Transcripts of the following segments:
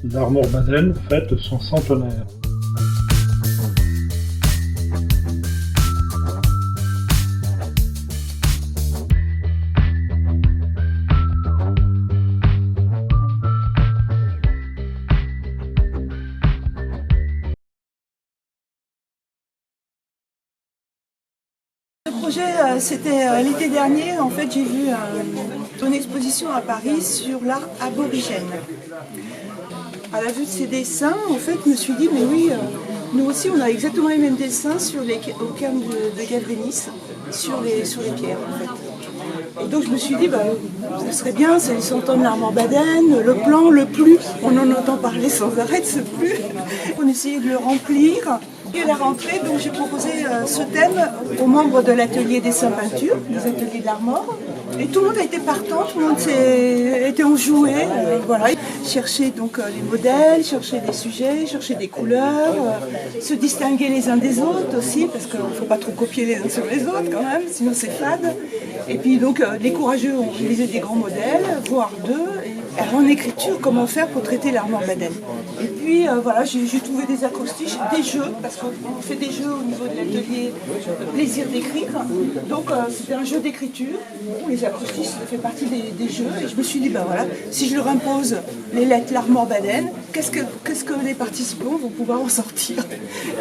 L'Armor Baden fête son centenaire. Le projet, c'était l'été dernier. En fait, j'ai vu une exposition à Paris sur l'art aborigène. À la vue de ces dessins, en fait, je me suis dit, mais oui, nous aussi, on a exactement les mêmes dessins au cairn de Gavrinis, sur les pierres, en fait. Et donc, je me suis dit, bah, ça serait bien, c'est les 100 ans de l'Armor Baden, le plan, le plus, on en entend parler sans arrêt de ce plus. On essayait de le remplir. Et à la rentrée, donc j'ai proposé ce thème aux membres de l'atelier dessin-peinture, des ateliers de l'Armor. Et tout le monde a été partant, tout le monde était enjoué, voilà. Chercher donc les modèles, chercher des sujets, chercher des couleurs, se distinguer les uns des autres aussi, parce qu'il ne faut pas trop copier les uns sur les autres quand même, sinon c'est fade. Et puis donc les courageux ont utilisé des grands modèles, voire deux. Et en écriture, comment faire pour traiter l'Armor Baden. Et puis voilà, j'ai trouvé des acrostiches, des jeux, parce qu'on fait des jeux au niveau de l'atelier plaisir d'écrire. Donc c'était un jeu d'écriture. Les acrostiches, ça fait partie des jeux. Et je me suis dit, ben voilà, si je leur impose les lettres l'Armor Baden, qu'est-ce que les participants vont pouvoir en sortir?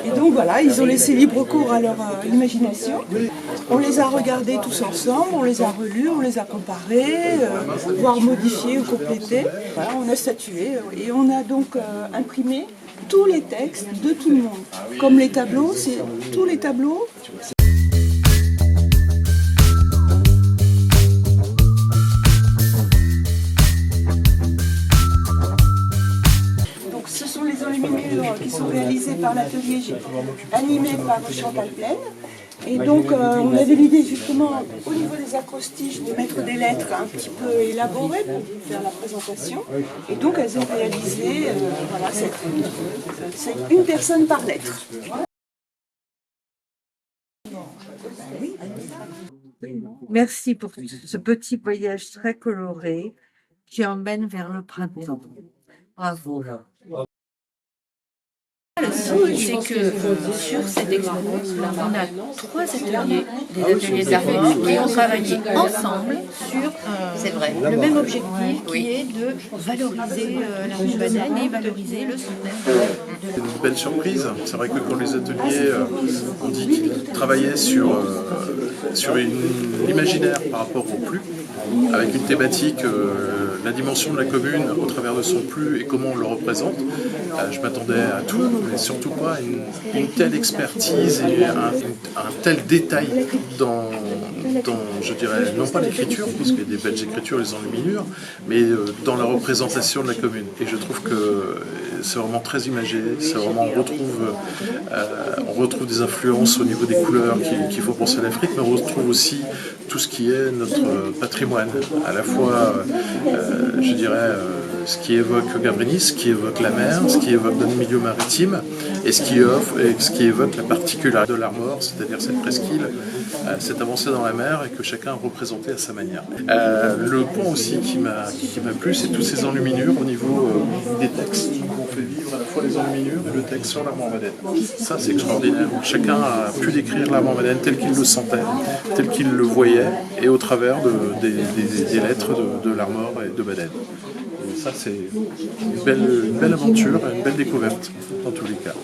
Et donc voilà, ils ont laissé libre cours à leur imagination. On les a regardés tous ensemble, on les a relus, on les a comparés, voire modifiés ou complétés. Voilà, on a statué et on a donc imprimé tous les textes de tout le monde. Comme les tableaux, c'est tous les tableaux. Donc ce sont les enluminures qui sont réalisées par l'atelier animé par Chantal Plaine. Et donc on avait l'idée justement au niveau des acrostiches de mettre des lettres un petit peu élaborées pour faire la présentation. Et donc elles ont réalisé, voilà, c'est une personne par lettre. Merci pour ce petit voyage très coloré qui emmène vers le printemps. Bravo. C'est que sur cette expo, on a 3 ateliers, des ateliers d'Armor, qui ont travaillé ensemble sur c'est vrai, le même objectif qui est de valoriser l'Armor Baden et valoriser le centenaire. C'est une belle surprise. C'est vrai que pour les ateliers, on dit qu'ils travaillaient sur l'imaginaire par rapport au plus, avec une thématique, la dimension de la commune au travers de son plus et comment on le représente. Je m'attendais à tout, mais surtout pas à une telle expertise et un tel détail dans, je dirais, non pas l'écriture, parce qu'il y a des belles écritures, les enluminures, mais dans la représentation de la commune. Et je trouve que c'est vraiment très imagé, c'est vraiment, on retrouve des influences au niveau des couleurs qu'il faut penser à l'Afrique, mais on retrouve aussi tout ce qui est notre patrimoine, à la fois, je dirais, ce qui évoque Gavrinis, ce qui évoque la mer, ce qui évoque notre milieu maritime, et ce qui évoque la particularité de l'Armor, c'est-à-dire cette presqu'île, cette avancée dans la mer, et que chacun a représenté à sa manière. Le point aussi qui m'a plu, c'est tous ces enluminures au niveau des textes. On fait vivre à la fois les enluminures et le texte sur l'Armor Baden. Ça, c'est extraordinaire. Chacun a pu décrire l'Armor Baden tel qu'il le sentait, tel qu'il le voyait, et au travers des lettres de l'Armor et de Baden. Et ça, c'est une belle aventure, une belle découverte, dans tous les cas.